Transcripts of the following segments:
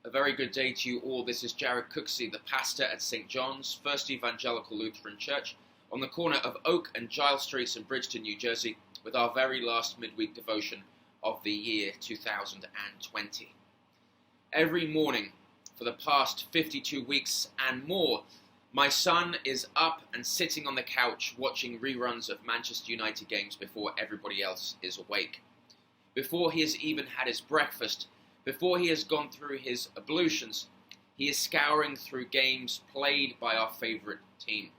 A very good day to you all. This is Jared Cooksey, the pastor at St. John's, First Evangelical Lutheran Church, on the corner of Oak and Giles Streets in Bridgeton, New Jersey, with our very last midweek devotion of the year 2020. Every morning for the past 52 weeks and more, my son is up and sitting on the couch watching reruns of Manchester United games before everybody else is awake. Before he has even had his breakfast, before he has gone through his ablutions, he is scouring through games played by our favourite team.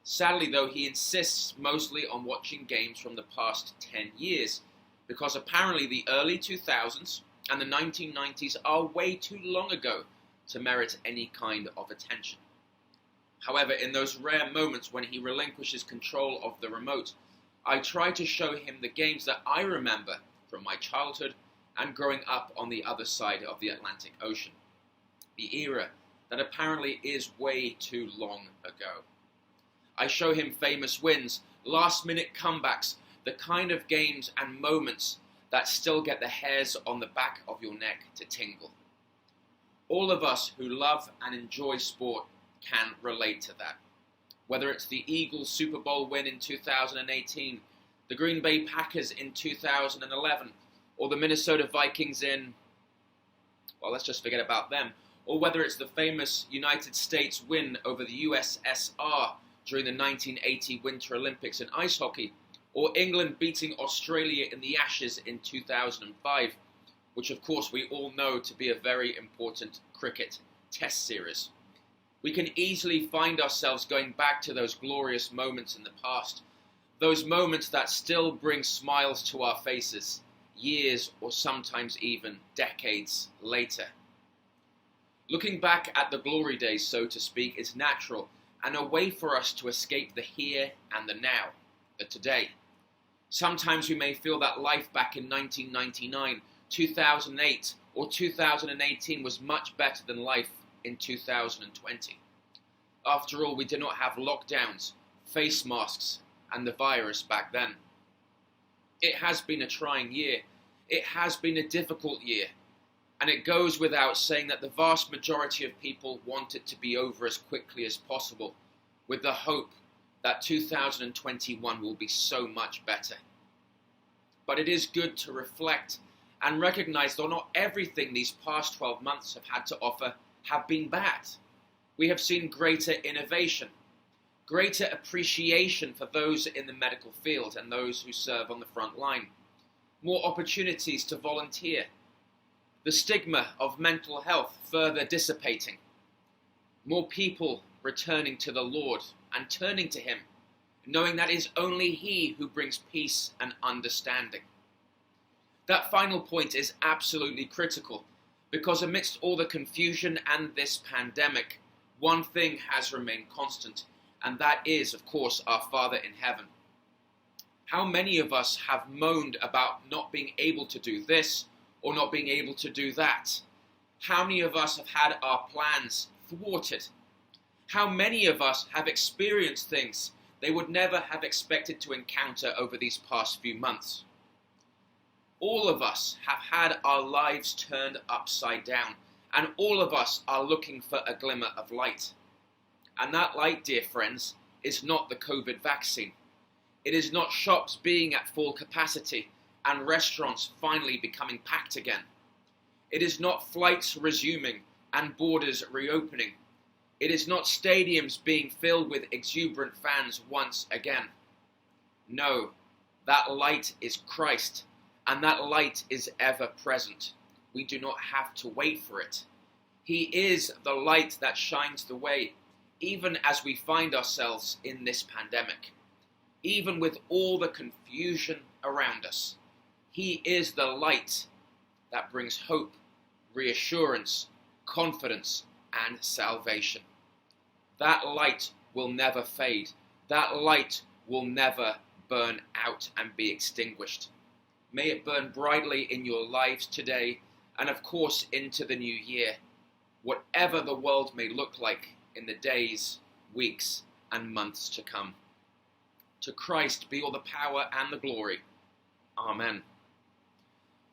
Sadly, though, he insists mostly on watching games from the past 10 years, because apparently the early 2000s and the 1990s are way too long ago to merit any kind of attention. However, in those rare moments when he relinquishes control of the remote, I try to show him the games that I remember from my childhood and growing up on the other side of the Atlantic Ocean. The era that apparently is way too long ago. I show him famous wins, last-minute comebacks, the kind of games and moments that still get the hairs on the back of your neck to tingle. All of us who love and enjoy sport can relate to that. Whether it's the Eagles Super Bowl win in 2018, the Green Bay Packers in 2011, or the Minnesota Vikings let's just forget about them, or whether it's the famous United States win over the USSR during the 1980 Winter Olympics in ice hockey, or England beating Australia in the Ashes in 2005, which of course we all know to be a very important cricket test series. We can easily find ourselves going back to those glorious moments in the past, those moments that still bring smiles to our faces, years or sometimes even decades later. Looking back at the glory days, so to speak, is natural and a way for us to escape the here and the now, the today. Sometimes we may feel that life back in 1999, 2008 or 2018 was much better than life in 2020. After all, we did not have lockdowns, face masks and the virus back then. It has been a trying year. It has been a difficult year. And it goes without saying that the vast majority of people want it to be over as quickly as possible, with the hope that 2021 will be so much better. But it is good to reflect and recognize that not everything these past 12 months have had to offer have been bad. We have seen greater innovation, greater appreciation for those in the medical field and those who serve on the front line, more opportunities to volunteer, the stigma of mental health further dissipating, more people returning to the Lord and turning to Him, knowing that it is only He who brings peace and understanding. That final point is absolutely critical, because amidst all the confusion and this pandemic, one thing has remained constant, and that is, of course, our Father in heaven. How many of us have moaned about not being able to do this or not being able to do that? How many of us have had our plans thwarted? How many of us have experienced things they would never have expected to encounter over these past few months? All of us have had our lives turned upside down, and all of us are looking for a glimmer of light. And that light, dear friends, is not the COVID vaccine. It is not shops being at full capacity and restaurants finally becoming packed again. It is not flights resuming and borders reopening. It is not stadiums being filled with exuberant fans once again. No, that light is Christ, and that light is ever present. We do not have to wait for it. He is the light that shines the way, even as we find ourselves in this pandemic. Even with all the confusion around us, He is the light that brings hope, reassurance, confidence, and salvation. That light will never fade. That light will never burn out and be extinguished. May it burn brightly in your lives today, and of course into the new year, whatever the world may look like in the days, weeks, and months to come. To Christ be all the power and the glory. Amen.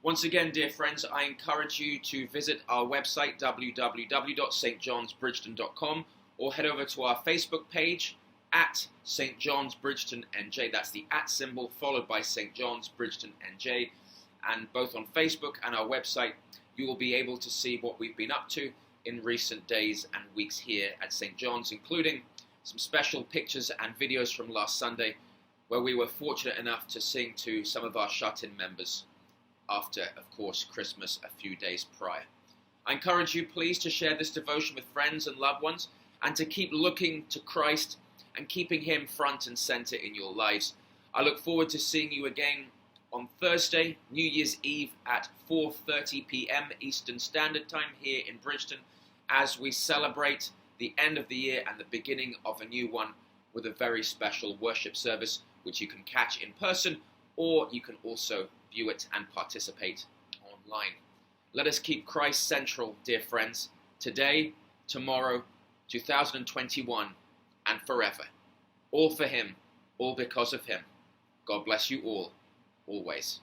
Once again, dear friends, I encourage you to visit our website, www.stjohnsbridgeton.com, or head over to our Facebook page, at St. John's Bridgeton NJ. That's the @ symbol followed by St. John's Bridgeton NJ. And both on Facebook and our website, you will be able to see what we've been up to in recent days and weeks here at St. John's, including some special pictures and videos from last Sunday, where we were fortunate enough to sing to some of our shut-in members after, of course, Christmas a few days prior. I encourage you, please, to share this devotion with friends and loved ones, and to keep looking to Christ and keeping him front and center in your lives. I look forward to seeing you again on Thursday, New Year's Eve at 4:30 p.m. Eastern Standard Time here in Bridgeton, as we celebrate the end of the year and the beginning of a new one with a very special worship service, which you can catch in person, or you can also view it and participate online. Let us keep Christ central, dear friends, today, tomorrow, 2021, and forever. All for him, all because of him. God bless you all, always.